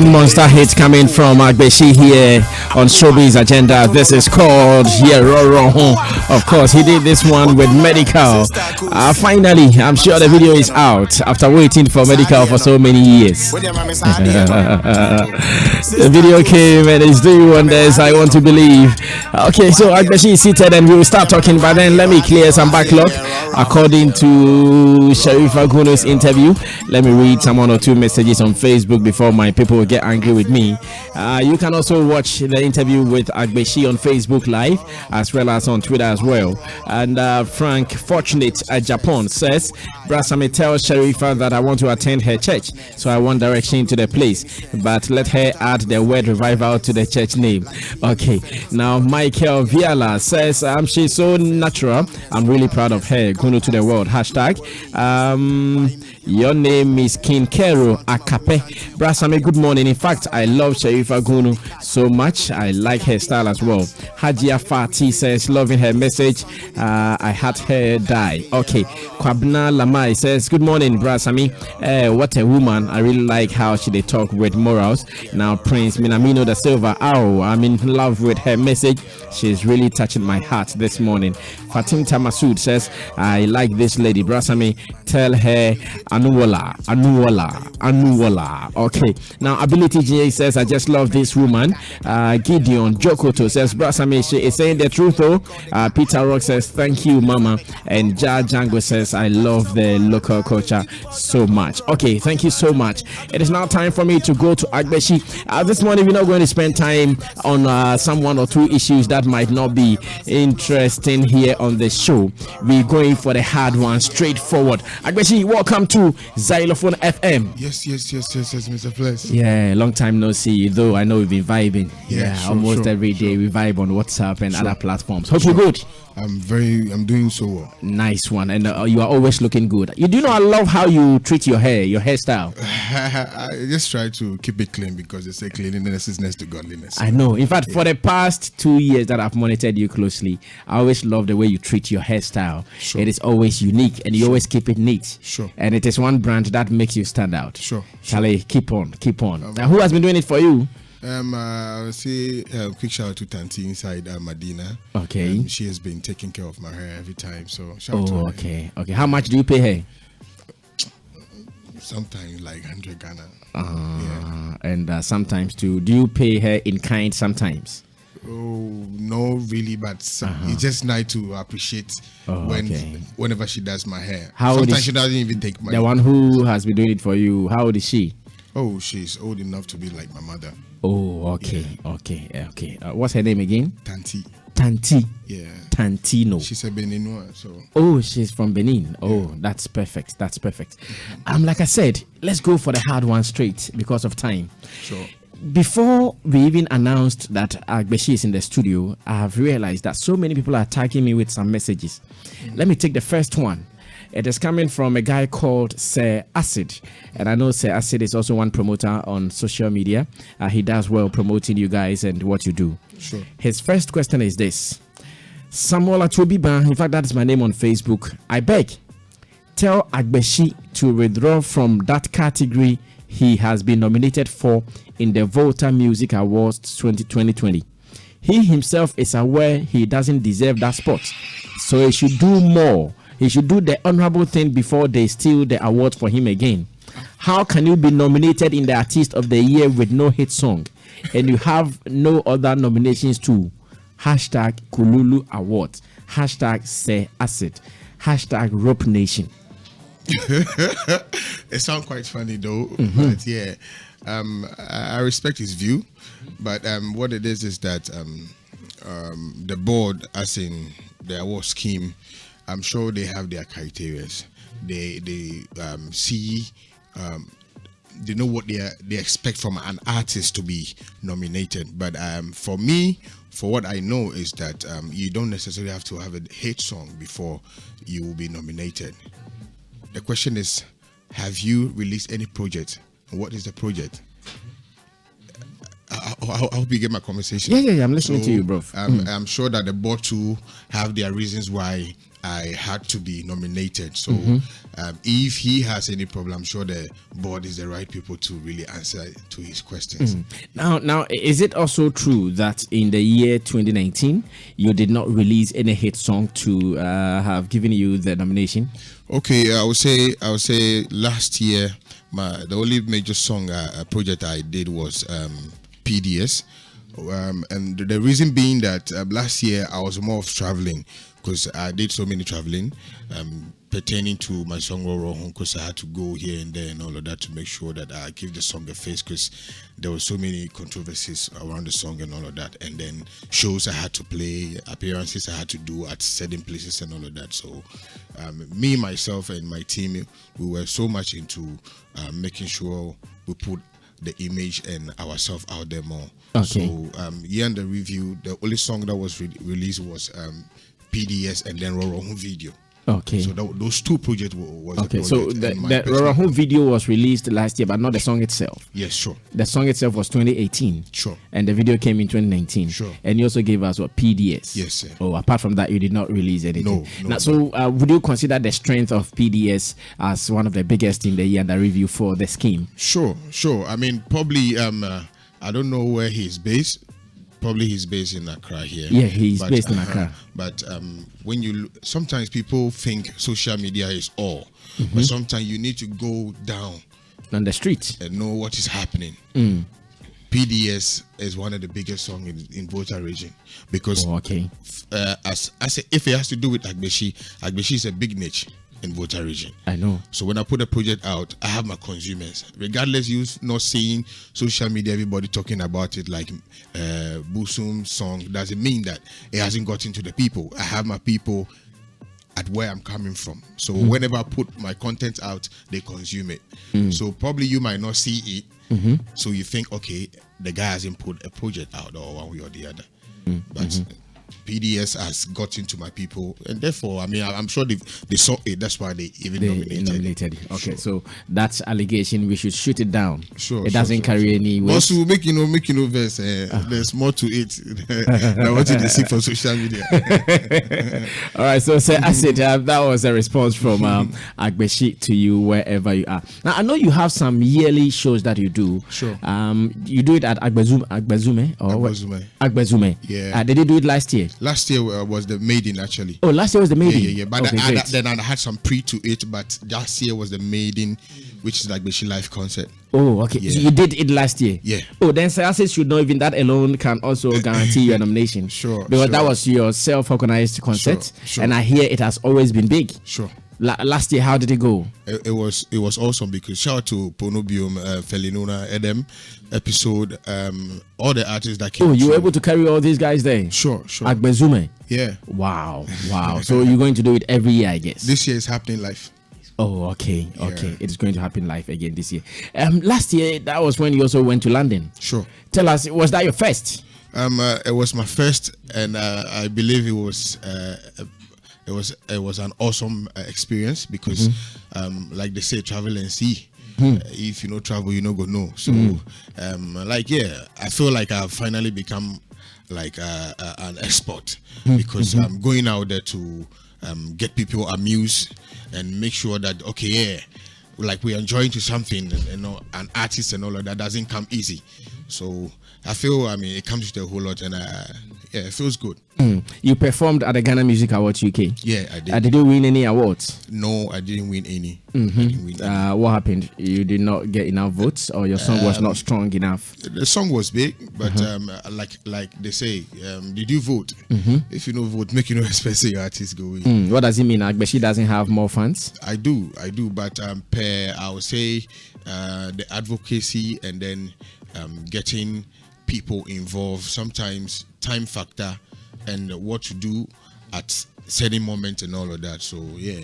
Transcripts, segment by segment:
one monster hit coming from Agbeshi here on Showbiz Agenda. This is called Yeroro. Of course, he did this one with Medical. Finally, I'm sure the video is out after waiting for Medical for so many years. The video came and it's doing wonders, I want to believe. Okay, so Agbeshi is seated and we will start talking, but then let me clear some backlog. According to Sharifa Guno's interview, let me read some 1 or 2 messages on Facebook before my people will get angry with me. You can also watch the interview with Agbeshi on Facebook Live as well as on Twitter as well. And Frank Fortunate at Japan says, Brasame tells Sharifa that I want to attend her church, so I want direction to the place, but let her add the word revival to the church name. Okay, now Michael Viala says, she's so natural, I'm really proud of her. Gunu to the world. Hashtag your name is King Kero Akape. Brasame, good morning. In fact, I love Sharifa Gunu so much. I like her style as well. Hajia Fati says, loving her message. I had her die. Okay. Kwabna Lamai says, good morning, Brasame. What a woman. I really like how she they talk with morals. Now, Prince Minamino da Silva. Oh, I'm in love with her message. She's really touching my heart this morning. Fatim Tamasud says, I like this lady. Brasame, tell her Anuwala. Okay. Now, Ability J says, I just love this woman. Gideon Jokoto says, Brasame, she is saying the truth though. Peter Rock says, thank you, Mama. And Django says, I love the local culture so much. Okay, thank you so much. It is now time for me to go to Agbeshi. This morning, we're not going to spend time on some 1 or 2 issues that might not be interesting here on the show. We're going for the hard one, straightforward. Agbeshi, welcome to Zylofon FM. Yes, Mr. Flex. Yeah, long time no see, though I know we've been vibing. Sure, almost every day we vibe on WhatsApp and other platforms. Hope you're good. I'm doing so well. Nice one. And you are always looking good. You do know I love how you treat your hair, your hairstyle. I just try to keep it clean because they say cleanliness is next to godliness. I know. In fact, for the past 2 years that I've monitored you closely, I always love the way you treat your hairstyle. Sure. It is always unique and you always keep it neat. Sure. And it is one brand that makes you stand out. Sure. Charlie, keep on. Now, who has been doing it for you? I would say quick shout out to Tanti inside Medina. Okay. She has been taking care of my hair every time. So shout out to her. Okay. How much do you pay her? Sometimes like 100 Ghana. And sometimes too. Do you pay her in kind sometimes? Oh, no, really, but it's just nice to appreciate whenever she does my hair. Sometimes she doesn't even take money. The one who has been doing it for you, how old is she? Oh, she's old enough to be like my mother. Oh, okay, yeah. Okay. What's her name again? Tanti. Yeah. Tantino. She's a Beninois, so. Oh, she's from Benin. Oh, that's perfect. Mm-hmm. Like I said, let's go for the hard one straight because of time. Sure. Before we even announced that Agbeshi is in the studio, I have realized that so many people are tagging me with some messages. Mm-hmm. Let me take the first one. It is coming from a guy called Sir Acid. And I know Sir Acid is also one promoter on social media. He does well promoting you guys and what you do. Sure. His first question is this. Samuel Atobiba, in fact, that is my name on Facebook. I beg, tell Agbeshi to withdraw from that category he has been nominated for in the Volta Music Awards 2020. He himself is aware he doesn't deserve that spot. So he should do more. He should do the honorable thing before they steal the award for him again. How can you be nominated in the Artist of the Year with no hit song and you have no other nominations too? Hashtag Kululu Awards. Hashtag Say Acid. Hashtag Rope Nation. It sounds quite funny though, but yeah, I respect his view, but what it is that the board, as in the award scheme, I'm sure they have their criteria. They see, they know what they expect from an artist to be nominated. But for me, for what I know is that you don't necessarily have to have a hit song before you will be nominated. The question is, have you released any project? What is the project? I hope you get my conversation. Yeah. I'm listening to you, bro. I'm sure that the board too have their reasons why I had to be nominated. So if he has any problem, I'm sure the board is the right people to really answer to his questions. Now, is it also true that in the year 2019 you did not release any hit song to have given you the nomination? Okay, I would say last year the only major song project I did was PDS, and the reason being that last year I was more of traveling, because I did so many traveling pertaining to my song Roro Home, because I had to go here and there and all of that to make sure that I give the song a face, because there were so many controversies around the song and all of that, and then shows I had to play, appearances I had to do at certain places and all of that. So me, myself and my team, we were so much into making sure we put the image and ourselves out there more. Okay. So here in the review, the only song that was released was PDS and then Roro Home video. Okay. So those two projects was okay. The So the Roro Home video was released last year, but not the song itself. Yes, sure. The song itself was 2018. Sure. And the video came in 2019. Sure. And you also gave us what, PDS. Yes, sir. Oh, apart from that, you did not release anything. No. Now, so would you consider the strength of PDS as one of the biggest in the year under review for the scheme? Sure. I mean, probably I don't know where he's based. Probably he's based in Accra here. Yeah, he's based in Accra. But when you sometimes people think social media is all, but sometimes you need to go down on the street and know what is happening. PDS is one of the biggest songs in Volta region, because if it has to do with Agbeshi is a big niche in Volta region. I know. So when I put a project out, I have my consumers. Regardless, you not seeing social media, everybody talking about it like Busum song, doesn't mean that it hasn't gotten to the people. I have my people at where I'm coming from. So whenever I put my content out, they consume it. So probably you might not see it. So you think, okay, the guy hasn't put a project out or one way or the other. But PDS has gotten to my people, and therefore, I mean, I'm sure they saw it. That's why they even nominated it. Okay, so that's allegation. We should shoot it down. Sure, it doesn't carry any weight. Also, make verse. There's more to it than what you see for social media. All right, so I said that was a response from Agbeshi to you wherever you are. Now, I know you have some yearly shows that you do. Sure. You do it at Agbezume. Yeah. Did you do it last year? Last year was the maiden, actually. Oh, last year was the maiden. Yeah. But then I had some pre to it, but last year was the maiden, which is like Agbeshi live concert. Oh, okay. Yeah. So you did it last year. Yeah. Oh, then Sayase should know even that alone can also guarantee you a nomination. Sure. Because that was your self-organized concert, Sure. and I hear it has always been big. Sure. Last year, how did it go? It was awesome, because shout out to Ponobium, Felinuna, Edem episode, all the artists that came. Oh, you were able to carry all these guys there? Sure. Agbezume. Yeah. Wow. So you're going to do it every year, I guess. This year is happening live. Oh, okay. It's going to happen live again this year. Last year, that was when you also went to London. Sure. Tell us, was that your first? It was my first, and I believe it was an awesome experience, because like they say, travel and see. If you know travel, you know go know. So I feel like I've finally become like an expert, because I'm going out there to get people amused and make sure that like we're enjoying to something, an artist and all of that doesn't come easy. So I feel, it comes with a whole lot, and it feels good. You performed at the Ghana Music Awards UK. Yeah, I did. Did you win any awards? No, I didn't win any. What happened? You did not get enough votes, or your song was not strong enough? The song was big, but like they say, did you vote? If you don't vote, make expensive your artist go in. What does it mean? Agbeshi doesn't have more fans? I do, but I would say the advocacy and then getting people involved, sometimes time factor and what to do at certain moment and all of that. So yeah,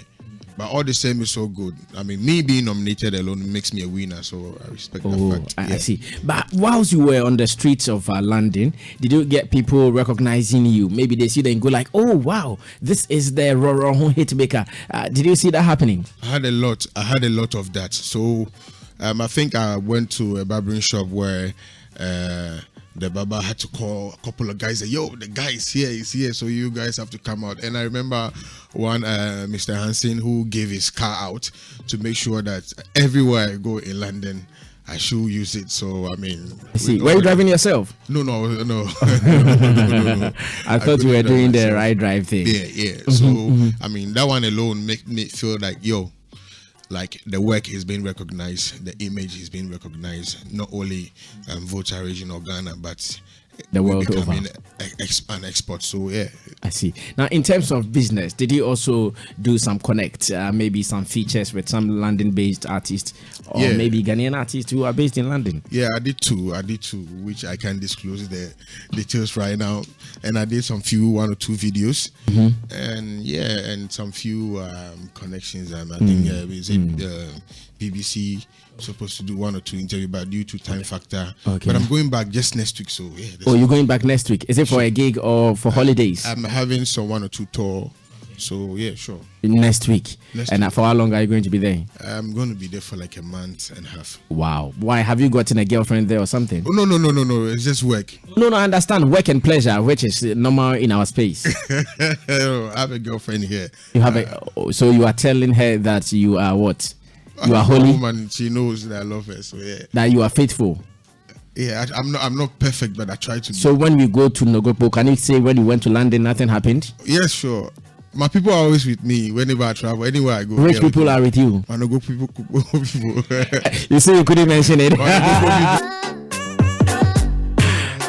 but all the same is so good. Me being nominated alone makes me a winner, so I respect that fact. I see. But whilst you were on the streets of London, did you get people recognizing you? Maybe they see that and go like, oh wow, this is the Roro hit maker. Did you see that happening? I had a lot of that. So I think I went to a barbering shop where the Baba had to call a couple of guys. Say, yo, the guy is here, he's here, so you guys have to come out. And I remember one Mr. Hansen who gave his car out to make sure that everywhere I go in London, I should use it. So I mean, were you driving yourself? No. No. I thought you were doing the right drive thing. Yeah. So I mean, that one alone make me feel like, yo, like the work is being recognized, the image is being recognized, not only Volta region or Ghana, but the world over. An export. So yeah, I see. Now, in terms of business, did you also do some connect, maybe some features with some London-based artists, or maybe Ghanaian artists who are based in London? Yeah, I did two, which I can't disclose the details right now. And I did some one or two videos, and some few connections. I think BBC supposed to do one or two interviews, but due to time factor. Okay. But I'm going back just next week, so yeah. You're going back next week? Is it for a gig or for holidays? I'm having some one or two tour, so yeah, sure. Next week. And for how long are you going to be there? I'm going to be there for like a month and a half. Wow. Why? Have you gotten a girlfriend there or something? Oh, no. It's just work. No, I understand work and pleasure, which is normal in our space. I have a girlfriend here. You have so you are telling her that you are what? You are holy. Woman, she knows that I love her, so yeah. That you are faithful. Yeah, I'm not perfect, but I try to. So when we go to Nogopo, can you say when you went to London, nothing happened? Yes, sure. My people are always with me whenever I travel, anywhere I go. Rich people are with you. People. You say you couldn't mention it.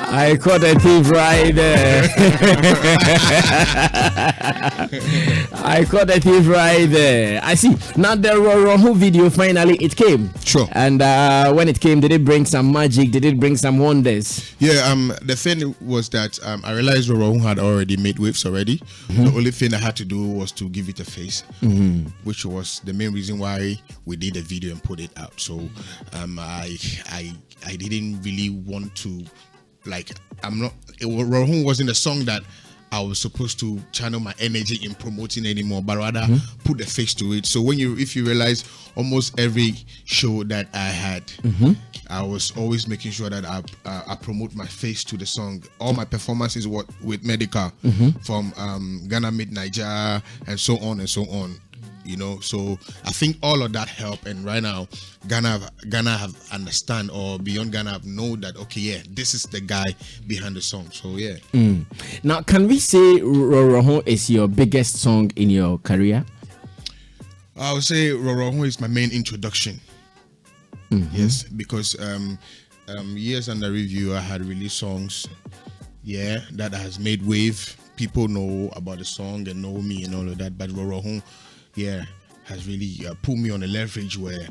I caught a thief right there. I caught a thief right there. I see. Now the Rohu video, finally it came. Sure. And when it came, did it bring some magic? Did it bring some wonders? Yeah. The thing was that I realized Rohu had already made waves already. The only thing I had to do was to give it a face, which was the main reason why we did a video and put it out. So I didn't really want to. Like Rohun wasn't a song that I was supposed to channel my energy in promoting anymore, but rather put the face to it. So if you realize, almost every show that I had, I was always making sure that I promote my face to the song. All my performances with Medical from Ghana Mid Niger and so on and so on. You know, so I think all of that helped, and right now Ghana have understand, or beyond Ghana have know that this is the guy behind the song. So yeah. Now, can we say Rorohon is your biggest song in your career? I would say Rorohon is my main introduction. Yes, because years under review I had released songs, that has made wave. People know about the song and know me and all of that, but Rorohon has really put me on a leverage where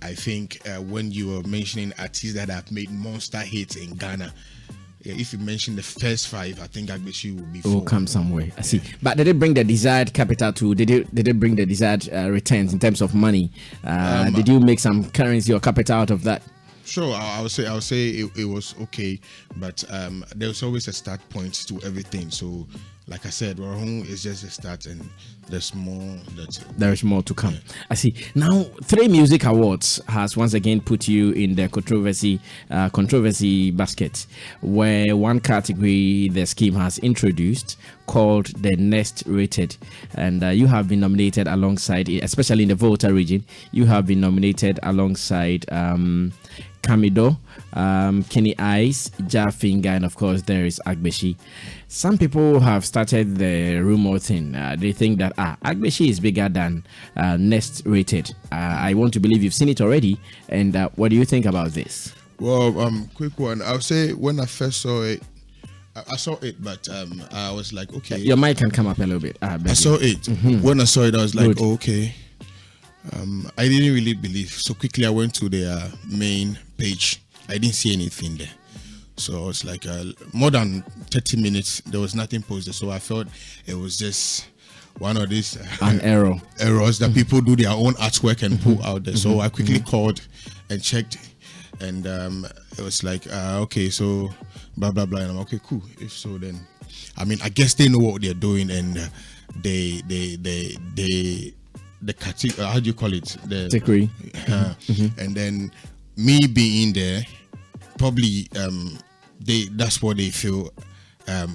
I think when you were mentioning artists that have made monster hits in Ghana, if you mention the first five, I think Agbeshi will be. Will come somewhere. I see. But did it bring the desired capital to? Did it bring the desired returns in terms of money? Did you make some currency or capital out of that? Sure, I would say it was okay, but there's always a start point to everything. So, like I said, Rohun is just a start, and there's more. There is more to come. Yeah. I see. Now, 3 music awards has once again put you in the controversy basket, where one category the scheme has introduced called the Next Rated, and you have been nominated alongside, especially in the Volta region, you have been nominated alongside Kamido, Kenny Ice, Jafinga, and of course there is Agbeshi. Some people have started the rumor thing. They think that Agbeshi is bigger than Next Rated. I want to believe you've seen it already. And what do you think about this? Well, quick one. I'll say when I first saw it, I saw it, but I was like, okay. Your mic can come up a little bit. I saw it. When I saw it, I was like, oh, okay. I didn't really believe. So quickly, I went to their main page. I didn't see anything there. So I was like, more than 30 minutes, there was nothing posted. So I felt it was just one of these errors that people do their own artwork and put out there. So I quickly called and checked, and it was like, okay, so blah blah blah. And I'm okay, cool. If so, then I mean, I guess they know what they're doing, and the category, how do you call it? The category. And then me being there, probably that's what they feel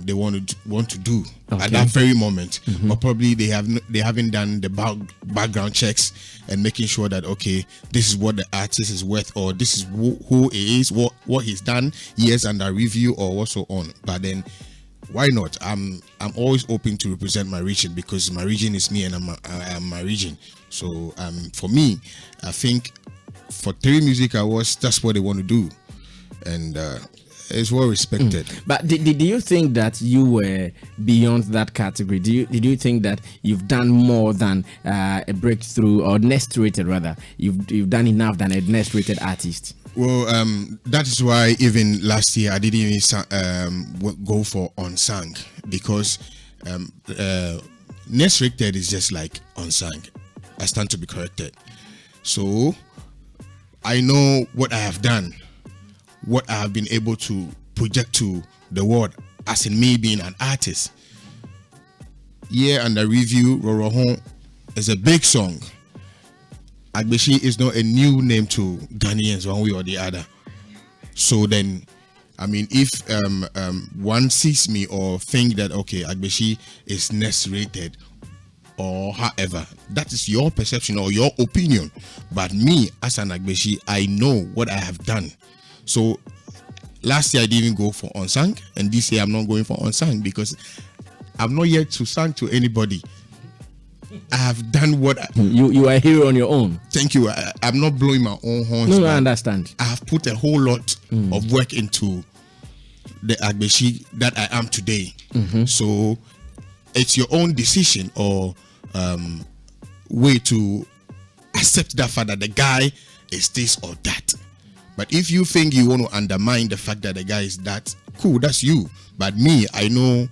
they want to do Okay. at that very moment. But probably they haven't done the background checks and making sure that, okay, this is what the artist is worth, or this is who he is, what he's done years under review, or what so on. But then why not? I'm always open to represent my region, because my region is me and I'm my region. So for me, I think for 3 Music Awards, that's what they want to do, and it's well respected. But did you think that you were beyond that category? Did you think that you've done more than a breakthrough, or next rated rather? You've done enough than a next rated artist? Well, that is why even last year I didn't even go for unsung, because next rated is just like unsung. I stand to be corrected. So I know what I have done, what I have been able to project to the world, as in me being an artist. Yeah, and the review, Rorohon is a big song. Agbeshi is not a new name to Ghanaians one way or the other. So then, I mean, if one sees me or think that, okay, Agbeshi is next rated, or however, that is your perception or your opinion. But me, as an Agbeshi, I know what I have done. So last year I didn't go for unsung, and this year I'm not going for unsung, because I'm not yet to sing to anybody. I have done what you are a hero on your own. Thank you. I'm not blowing my own horns. No, I understand. I have put a whole lot of work into the Agbeshi that I am today. So it's your own decision or way to accept that fact that the guy is this or that. But if you think you want to undermine the fact that the guy is that, cool, that's you. But me, I know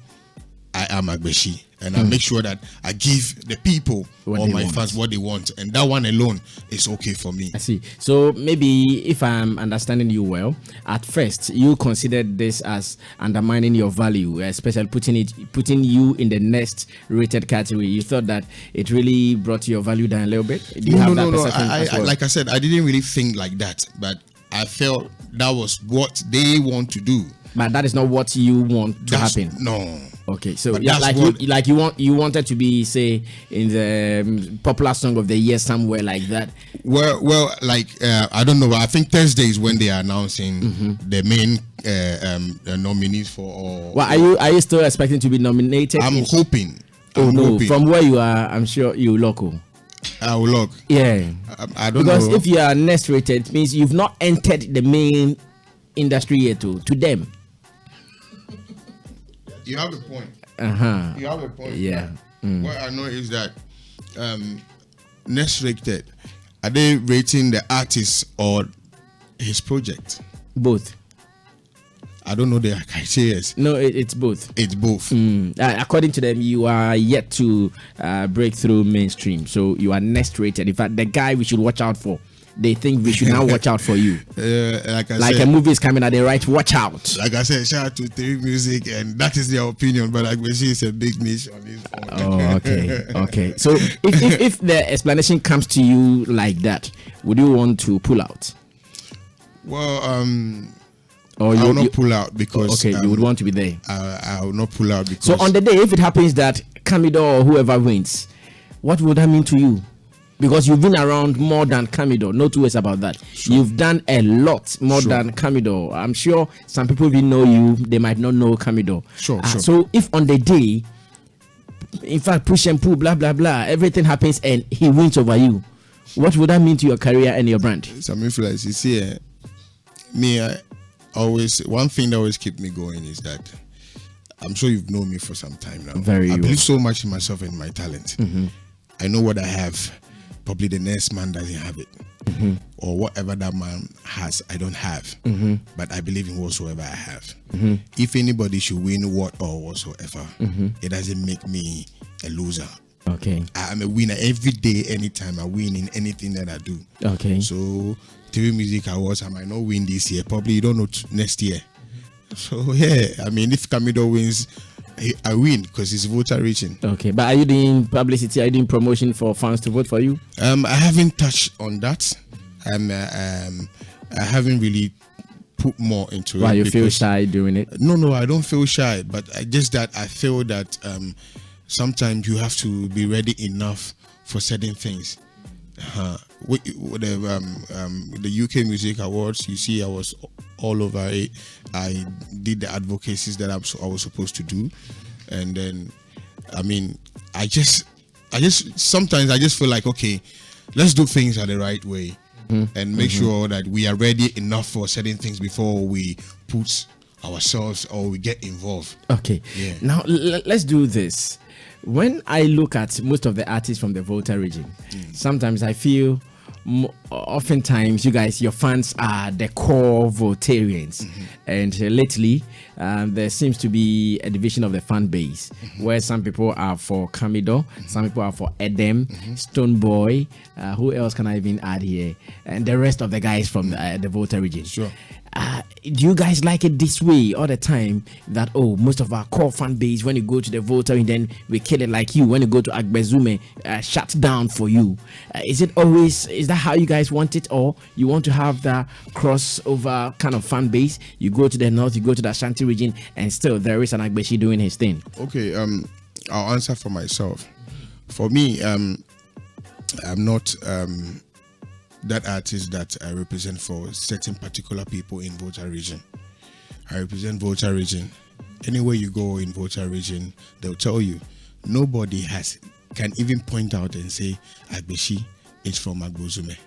I am Agbeshi, and I make sure that I give the people or my fans what they want, and that one alone is okay for me. I see. So maybe if I'm understanding you well, at first you considered this as undermining your value, especially putting you in the next rated category. You thought that it really brought your value down a little bit. Do you have that perception as well? Like I said, I didn't really think like that, but I felt that was what they want to do. But that is not what you want to happen. No. Okay, so yeah, you wanted to be, say, in the popular song of the year somewhere like that. Well, like I don't know. I think Thursday is when they are announcing the main nominees for. Well, are you still expecting to be nominated? I'm hoping. Hoping. From where you are, I'm sure you local. I will look. Yeah, I don't because know. if you are next rated, it means you've not entered the main industry yet. To them. You have a point. You have a point. Yeah. What I know is that next rated, are they rating the artist or his project? Both. I don't know the criteria. No, it's both. It's both. According to them, you are yet to break through mainstream. So you are next rated. In fact, the guy we should watch out for. They think we should now watch out for you. Like said, a movie is coming out, they write watch out. Like I said, shout out to 3 Music, and that is their opinion. But Agbeshi is a big niche on his own. Oh, okay. So if the explanation comes to you like that, would you want to pull out? Well, I will not pull out because you would want to be there. I will not pull out because. So on the day, if it happens that Camido or whoever wins, what would that mean to you? Because you've been around more than Camido, no two ways about that. Sure. You've done a lot more than Camido. I'm sure some people will know you, they might not know Camido. Sure. So if on the day, in fact, push and pull, blah, blah, blah, everything happens and he wins over you, what would that mean to your career and your brand? Some influence. You see, one thing that always keeps me going is that I'm sure you've known me for some time now. I believe so much in myself and my talent. I know what I have. Probably the next man doesn't have it, or whatever that man has, I don't have. But I believe in whatsoever I have. If anybody should win what or whatsoever, it doesn't make me a loser. Okay, I'm a winner every day, anytime I win in anything that I do. Okay, so 3 Music Awards, I might not win this year. Probably you don't know next year. So yeah, I mean, if Camido wins, I win because it's voter reaching. Okay, but are you doing publicity? Are you doing promotion for fans to vote for you? I haven't touched on that. I haven't really put more into Why it. you feel shy doing it? No, I don't feel shy, but I feel that sometimes you have to be ready enough for certain things. With the UK Music Awards, you see, I was all over it. I did the advocacies that I was supposed to do, and then, I mean, I just sometimes I just feel like, okay, let's do things the right way, and make sure that we are ready enough for certain things before we put ourselves or we get involved. Okay. Yeah. Now let's do this. When I look at most of the artists from the Volta region, sometimes I feel oftentimes you guys, your fans are the core Voltarians, and lately there seems to be a division of the fan base where some people are for Camido, some people are for Edem, Stone Boy, who else can I even add here, and the rest of the guys from the Volta region. Sure. Do you guys like it this way all the time, that most of our core fan base, when you go to the Volta and then we kill it like you, when you go to Agbezume, shut down for you? Is that how you guys want it, or you want to have the crossover kind of fan base? You go to the north, you go to the Ashanti region, and still there is an Agbeshi doing his thing. Okay, I'll answer for myself. For me, I'm not that artist that I represent for certain particular people in Volta region. I represent Volta region. Anywhere you go in Volta region, they'll tell you nobody can even point out and say Agbeshi is from Agbozume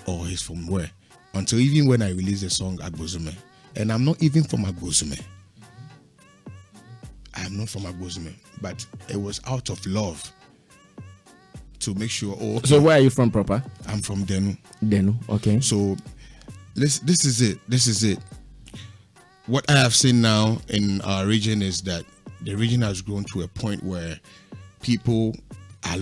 or he's from where, until even when I release the song Agbozume, and I'm not even from Agbozume. I'm not from Agbozume, but it was out of love to make sure. So where are you from proper? I'm from Denu. Denu, okay. So this is it. What I have seen now in our region is that the region has grown to a point where people are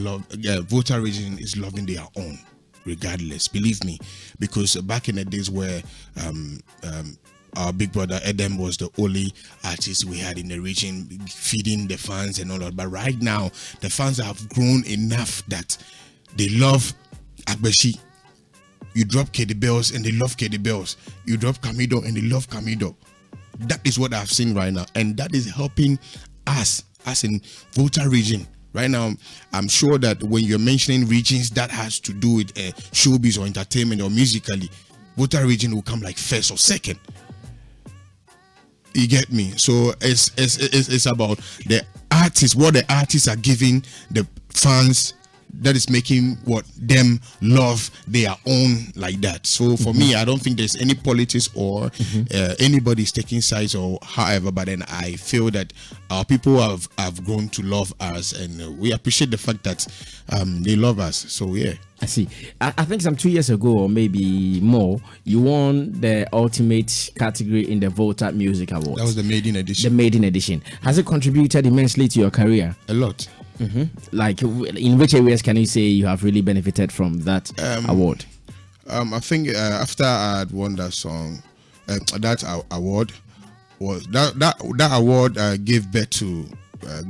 Volta region is loving their own, regardless. Believe me, because back in the days where our big brother Edem was the only artist we had in the region, feeding the fans and all that. But right now, the fans have grown enough that they love Agbeshi. You drop KD Bells and they love KD Bells. You drop Camido and they love Camido. That is what I've seen right now, and that is helping us in Volta region. Right now, I'm sure that when you're mentioning regions that has to do with showbiz or entertainment or musically, Volta region will come like first or second. You get me? So it's about the artists, what the artists are giving the fans, that is making what them love their own like that. So for me, I don't think there's any politics or anybody's taking sides or however, but then I feel that our people have grown to love us, and we appreciate the fact that they love us. So yeah. I see. I think some 2 years ago or maybe more, you won the ultimate category in the Volta Music Awards. That was the maiden edition. The maiden edition. Has it contributed immensely to your career? A lot. Like, in which areas can you say you have really benefited from that award? I think after I had won that song, that award was that award gave birth to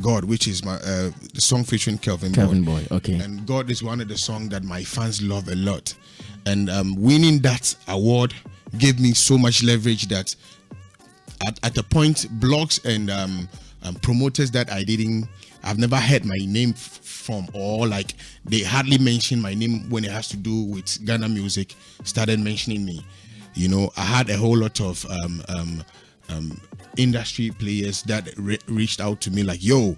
God, which is my the song featuring Kelvin Boy. Okay. And God is one of the songs that my fans love a lot, and winning that award gave me so much leverage that at a point, blogs and promoters that I've never heard my name from, or like they hardly mention my name when it has to do with Ghana music, started mentioning me. You know, I had a whole lot of industry players that reached out to me like, yo,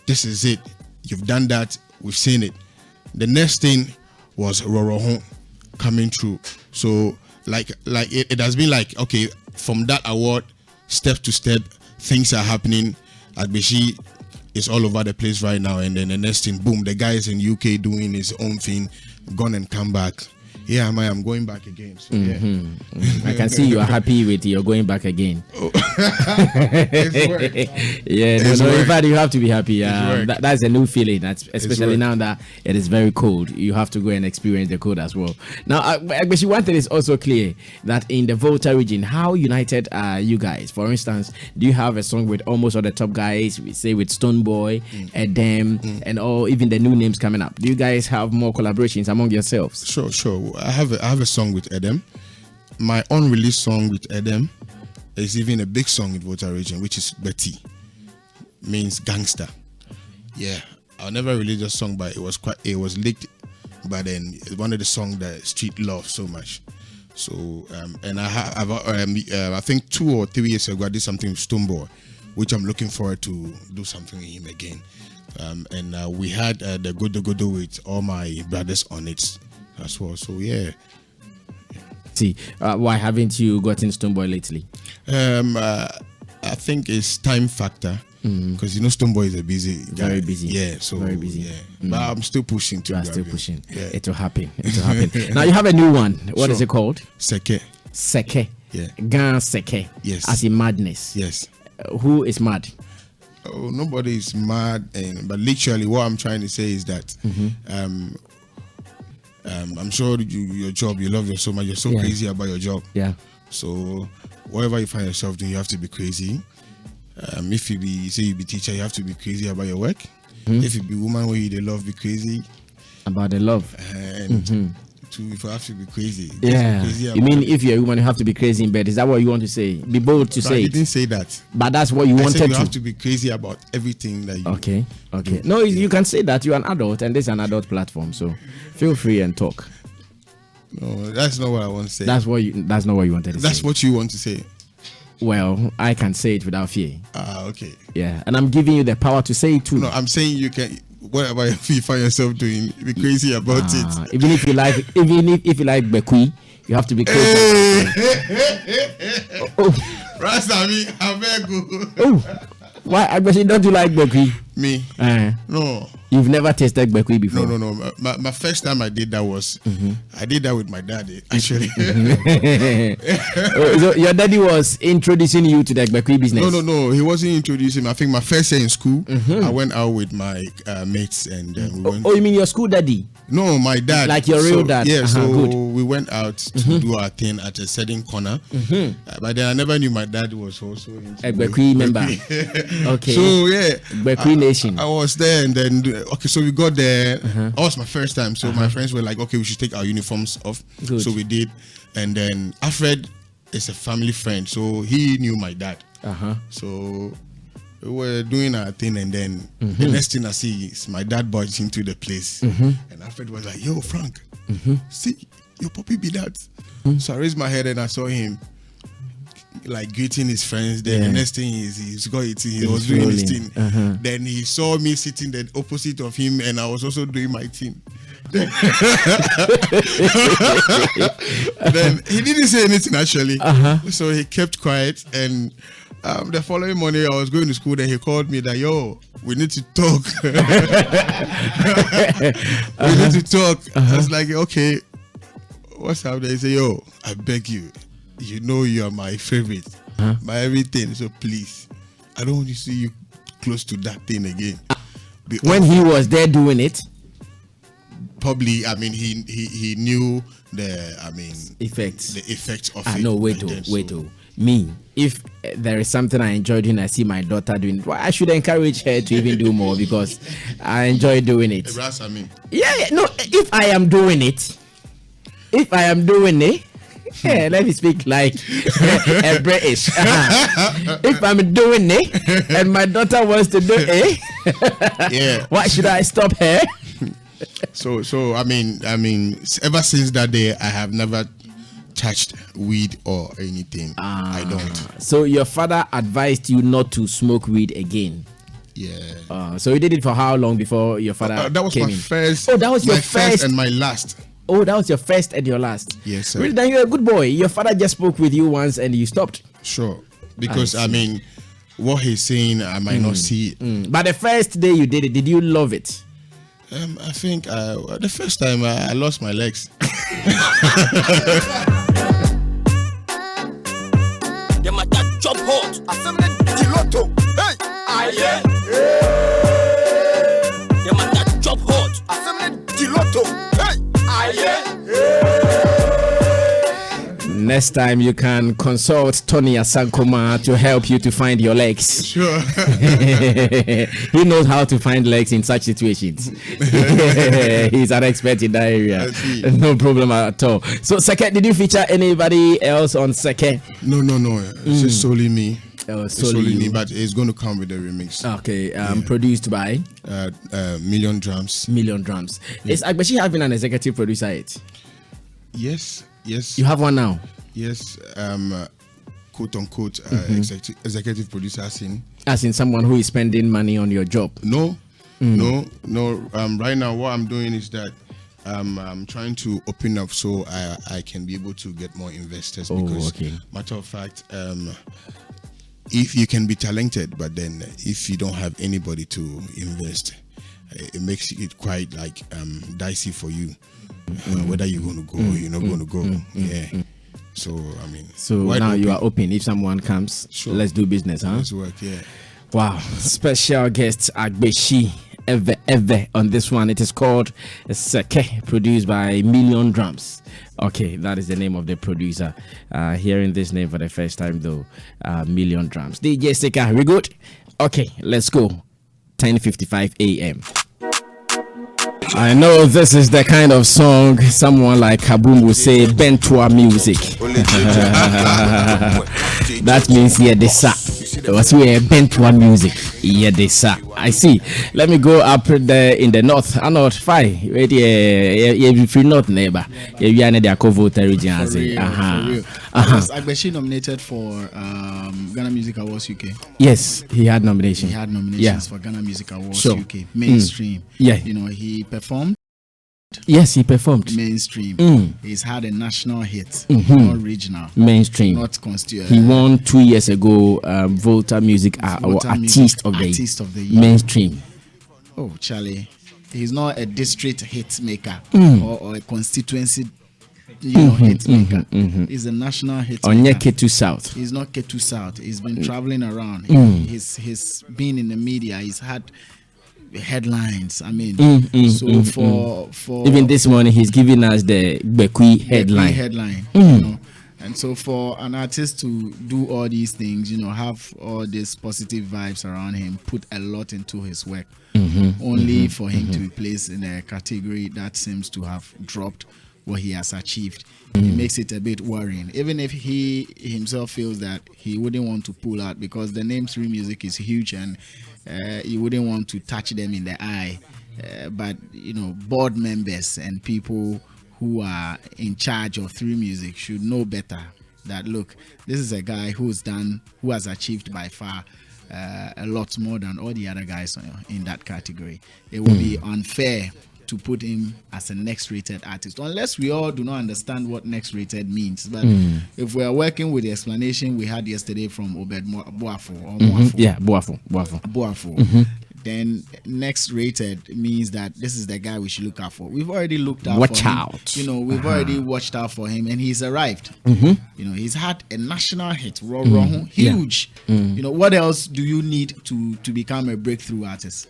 this is it, you've done that, we've seen it. The next thing was Rorohon coming through. So like it has been like, okay, from that award, step to step, things are happening. Agbeshi is all over the place right now, and then the next thing, boom, the guy is in UK doing his own thing, gone and come back. Yeah, I'm going back again. So, I can see you are happy with you're going back again. In fact, you have to be happy. That's a new feeling, especially now that it is very cold. You have to go and experience the cold as well. Now, Agbeshi, one thing is also clear, that in the Volta region, how united are you guys? For instance, do you have a song with almost all the top guys, we say with Stone Boy, Edem, and all, even the new names coming up? Do you guys have more collaborations among yourselves? Sure. I have a song with Edem. my unreleased song with Edem is even a big song in Volta region, which is Betty, means gangster. Yeah, I never released a song, but it was leaked. But then it's one of the songs that street love so much. So and I think 2 or 3 years ago I did something with Stoneboy, which I'm looking forward to do something with him again. And we had the Godo with all my brothers on it as well. So yeah. See, why haven't you gotten Stoneboy lately? I think it's time factor, because Stoneboy is a busy guy. Very busy. Yeah, so very busy. Yeah, but I'm still pushing to. You are still pushing. Yeah. It will happen. It will happen. Now you have a new one. What is it called? Seke. Seke. Yeah. Gan Seke. Yes. As in madness. Yes. Who is mad? Oh, nobody is mad, but literally, what I'm trying to say is that. I'm sure your job, you love it so much. You're so crazy about your job. Yeah. So whatever you find yourself doing, you have to be crazy. If you be teacher, you have to be crazy about your work. If you be woman where you love, be crazy about the love. And if you have to be crazy. Yeah. Be crazy you mean if you're a woman, you have to be crazy in bed? Is that what you want to say? Be bold to say. I didn't say that. But that's what you wanted said to. You have to be crazy about everything that you. Okay. Do. No, you can say that you're an adult, and this is an adult platform, so feel free and talk. No, that's not what I want to say. That's not what you wanted to say. That's what you want to say. Well, I can say it without fear. Okay. Yeah, and I'm giving you the power to say it too. No, I'm saying you can. Whatever you find yourself doing, be crazy about it. Even if you like Bekui, you have to be crazy. Rasami, I beg you. Oh, why? Agbeshi, don't you like Bekui? Me? No. You've never tasted Bekui before? No. My first time I did that was, I did that with my daddy, actually. So your daddy was introducing you to the Bekui business? No. He wasn't introducing me. I think my first year in school, I went out with my mates and we went. Oh, you mean your school daddy? No, my dad. Like your real dad? Yeah, so good. we went out to do our thing at a certain corner. But then I never knew my dad was also a Bekui member. Okay. So yeah, Bekui Nation. I was there, and then so we got there. That was my first time. So my friends were like, okay, we should take our uniforms off. Good. So we did, and then Alfred is a family friend, so he knew my dad. So we were doing our thing, and then the next thing I see is my dad barged into the place, and Alfred was like, "Yo, Frank, see your puppy be that." So I raised my head and I saw him like greeting his friends. Then the next thing is he was doing his thing. Then he saw me sitting the opposite of him, and I was also doing my thing. Then he didn't say anything actually, so he kept quiet. And the following morning I was going to school, then he called me that, yo, we need to talk. We need to talk. I was like, okay, what's up? They say, yo, I beg you, you know you are my favorite, my everything, so please, I don't want to see you close to that thing again. When he was there doing it, probably, I mean, he knew the effects of it. No, wait. Me, if there is something I enjoy doing, I see my daughter doing it, well, I should encourage her to even do more, because I enjoy doing it. No, if I am doing it, yeah, let me speak like a British. If I'm doing it and my daughter wants to do it, yeah, why should I stop her? So I mean, ever since that day, I have never touched weed or anything. I don't. So your father advised you not to smoke weed again? Yeah. So you did it for how long before your father that was came my in? first. Oh, that was your first and my last. Oh, that was your first and your last. Yes, sir. Really, then you're a good boy. Your father just spoke with you once and you stopped. Sure. Because I mean, what he's saying, I might not see it. But the first day you did it, did you love it? I think the first time I lost my legs. The matter chop hot. Assembly Zylofon. Hey, aye. The matter chop hot. Assembly Zylofon. Hey, aye. next time you can consult Tony Asankoma to help you to find your legs. Sure. He knows how to find legs in such situations. He's an expert in that area. No problem at all. So, Seke, did you feature anybody else on Seke? No. It's just solely me. Solely me, but it's going to come with a remix. Okay, produced by Million Drums. Million Drums. Yeah. Is Agbeshi having an executive producer yet? Yes. You have one now? Yes, quote unquote, executive producer as in someone who is spending money on your job? No. Right now, what I'm doing is that I'm trying to open up so I can be able to get more investors. Because, matter of fact, if you can be talented, but then if you don't have anybody to invest, it makes it quite like dicey for you, whether you're going to go or you're not going to go. So I mean, now you are open. If someone comes, let's do business, huh? Let's work. Yeah. Wow. Special guest Agbeshi ever on this one. It is called Seke, produced by Million Drums. Okay, that is the name of the producer. Hearing this name for the first time though, Million Drums. DJ Seke, we good? Okay, let's go. 10:55 a.m. I know this is the kind of song someone like Kaboom will say Bentua music. That means was we Bentua music. I see. Let me go up there in the north. North 5. If you not neighbor, you are the Akovo region. Agbeshi nominated for Ghana Music Awards UK. Yes, he had nominations. For Ghana Music Awards UK. Mainstream. He performed. Yes, he performed. Mainstream. He's had a national hit, not regional. Mainstream. Not constituent. He won 2 years ago Volta Music Artist of the Year. Mainstream. Oh, Charlie. He's not a district hit maker or a constituency hit maker. He's a national hit maker. Ketu South. He's not Ketu South. He's been traveling around. He's been in the media. He's had headlines. I mean, for even this morning he's giving us the Bekui headline. And so for an artist to do all these things, have all these positive vibes around him, put a lot into his work, only for him to be placed in a category that seems to have dropped what he has achieved. It makes it a bit worrying, even if he himself feels that he wouldn't want to pull out because the name 3 Music is huge and you wouldn't want to touch them in the eye. But board members and people who are in charge of 3 Music should know better that look, this is a guy who has achieved by far a lot more than all the other guys in that category. It would be unfair to put him as a next rated artist, unless we all do not understand what next rated means. But if we are working with the explanation we had yesterday from Obed Boafo, then next rated means that this is the guy we should look out for. We've already looked out for him. We've already watched out for him and he's arrived. He's had a national hit, huge. What else do you need to become a breakthrough artist?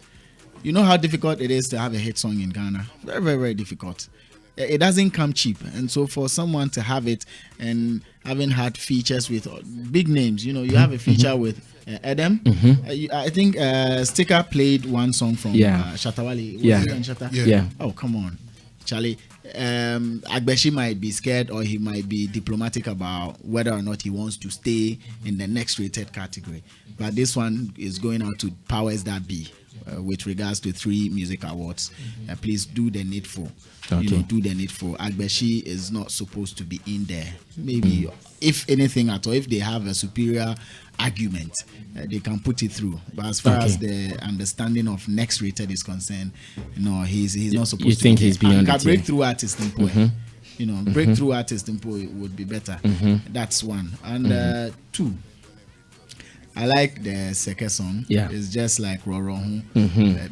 You know how difficult it is to have a hit song in Ghana? Very, very, very difficult. It doesn't come cheap. And so for someone to have it and having had features with big names, you have a feature with Adam. I think Sticker played one song from Shatawali. Yeah. Oh, come on. Charlie, Agbeshi might be scared or he might be diplomatic about whether or not he wants to stay in the next rated category. But this one is going out to powers that be. With regards to 3 Music Awards, please do the needful. Do the needful. Agbeshi is not supposed to be in there. Maybe, if anything at all, if they have a superior argument, they can put it through. But as far as the understanding of next rated is concerned, no, he's not supposed to. You think he's beyond it? Breakthrough artist in Poe. Breakthrough artist in Poe would be better. That's one. And 2. I like the Seke song. It's just like Roro,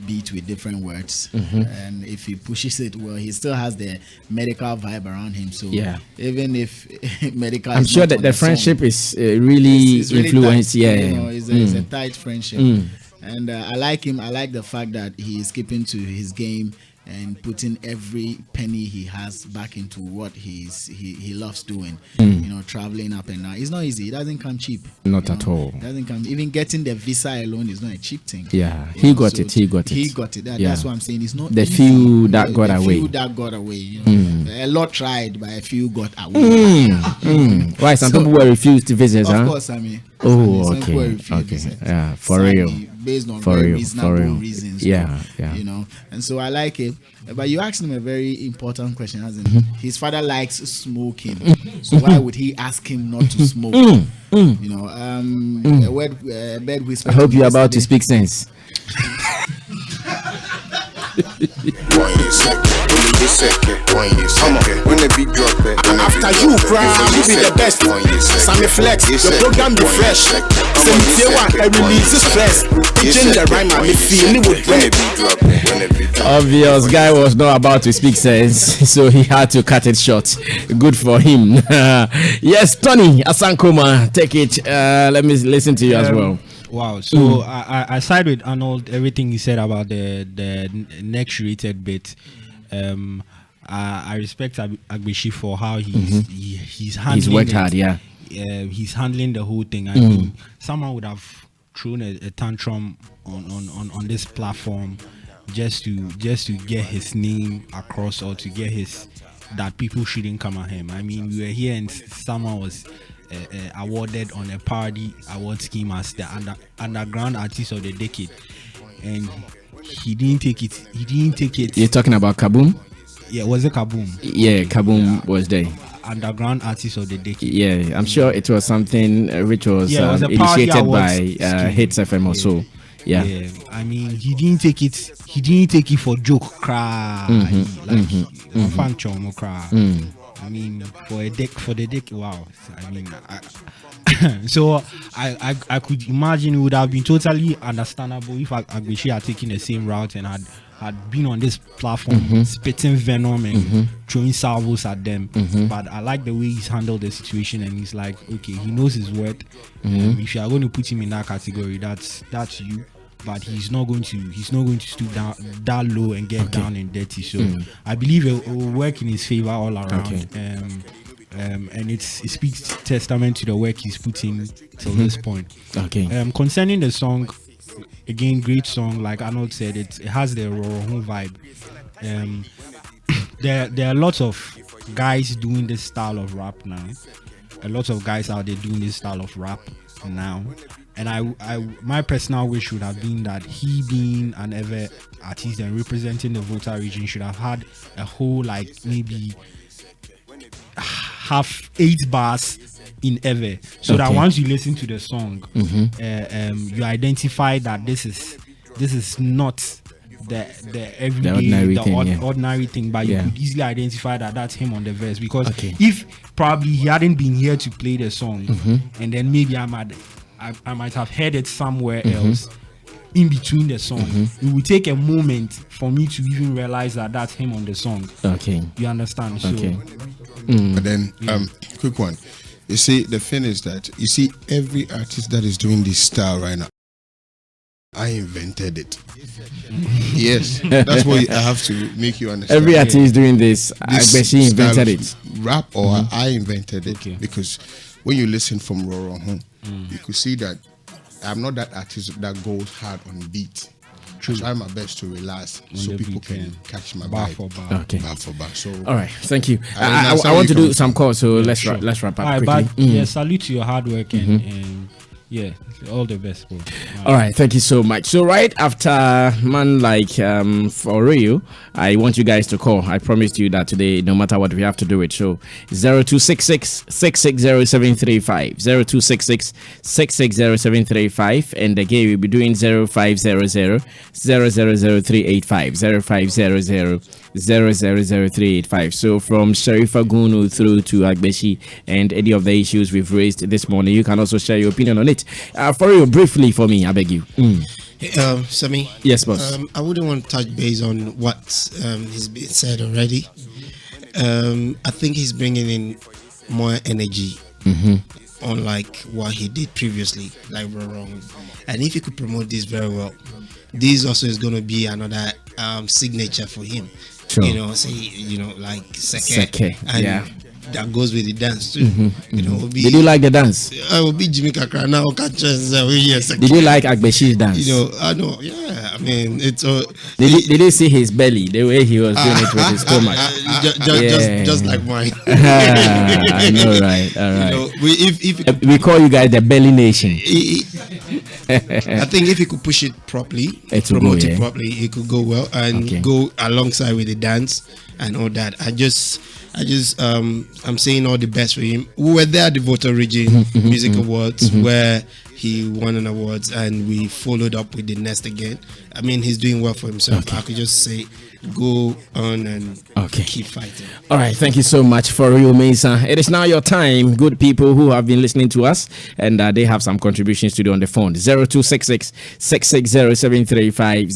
beat with different words. And if he pushes it well, he still has the medical vibe around him. So even if medical, I'm sure that the friendship song, is really influenced. It's a tight friendship. And I like him. I like the fact that he is keeping to his game. and putting every penny he has back into what he loves doing. Traveling up and down. It's not easy. It doesn't come cheap. Not at all. It doesn't come. Even getting the visa alone is not a cheap thing. Yeah, he got it. He got it. That's what I'm saying. It's not the easy. few that got away. A lot tried, but a few got away. Why some people were refused to visit? Of course, I mean. Okay. Yeah, for real. Based on very reasonable reasons. Yeah. And so I like it. But you asked him a very important question, hasn't his father likes smoking, so why would he ask him not to smoke? A bed whisper. I hope you're about to speak sense. After you cry, you be the best. Sammy Flex, the program be fresh. I release the stress. Teaching the rhyme, I'm feeling with bread. Obvious guy was not about to speak sense, so he had to cut it short. Good for him. Yes, Tony Asankoma, take it. Let me listen to you as well. Wow. So I side with Arnold. Everything he said about the next rated bit. I respect Agbeshi for how he's handling. He's worked hard, yeah. He's handling the whole thing. I mean, someone would have thrown a tantrum on this platform just to get his name across, or to get that people shouldn't come at him. I mean, we were here and someone was awarded on a party award scheme as the underground artist of the decade, and he didn't take it. You're talking about Kaboom? Yeah, was it Kaboom? Yeah, Kaboom was there. Underground artist of the decade. Yeah, I'm sure it was something which was, initiated by Hits FM or so. Yeah. I mean, he didn't take it for joke. Cry. I mean, for the dick. Wow. I mean, so I could imagine it would have been totally understandable if Agbeshi had taken the same route and had been on this platform spitting venom and throwing salvos at them. But I like the way he's handled the situation, and he's like, okay, he knows his worth. If you are going to put him in that category, that's you. But he's not going to stoop down that low and get down and dirty. So I believe it will work in his favor all around. And it speaks testament to the work he's put in till this point. Concerning the song, again, great song. Like Arnold said, it has the Roro vibe. There are lots of guys doing this style of rap now. A lot of guys out there doing this style of rap now. And I my personal wish would have been that he, being an ever artist and representing the Volta region, should have had a whole, like, maybe half 8 bars in ever, so that once you listen to the song, you identify that this is not the everyday, ordinary thing, but you could easily identify that that's him on the verse, because if probably he hadn't been here to play the song, and then maybe I might have heard it somewhere else in between the song, it would take a moment for me to even realize that that's him on the song. You understand? So but then quick one, you see, the thing is that, you see, every artist that is doing this style right now, I invented it. Yes, that's what I have to make you understand. Every artist is doing this. Agbeshi invented it. Rap, or I invented it, because when you listen from Roro, you could see that I'm not that artist that goes hard on beat. I try my best to relax so people can catch my bar vibe. for bar. Bar for bar. So, all right, thank you. I want to do some calls, so let's wrap up quickly. Salute to your hard work and all the best, bro. All right, thank you so much. So right after man like for real, I want you guys to call. I promised you that today, no matter what, we have to do it. So 0266 660 0266 660 and again we'll be doing 0500 000385 0500 000385. So from Sharifa Gunu through to Agbeshi and any of the issues we've raised this morning, you can also share your opinion on it. For you, briefly for me, I beg you. Sami. Yes, boss. I wouldn't want to touch base on what has been said already. I think he's bringing in more energy, unlike what he did previously, like we're wrong. And if he could promote this very well, this also is going to be another signature for him. Sure. You know, say like Seke, and yeah. that goes with the dance too. You know, it'll be, Did you like the dance? I will be Jimmy Kakra now. Did you like Agbeshi's dance? You know, I know. Yeah, I mean, it's Did you see his belly, the way he was doing it with his stomach? just like mine. I know, right? All right. You know, if We call you guys the Belly Nation. I think if he could push it properly, It will promote go, it yeah. properly, it could go well and go alongside with the dance and all that. I'm saying all the best for him. We were there at the Voter Region Music Awards where he won an awards, and we followed up with the next again. I mean, he's doing well for himself. I could just say, go on and keep fighting. All right, thank you so much for real, Mesa. It is now your time, good people who have been listening to us, and they have some contributions to do on the phone. 0266 660 7350.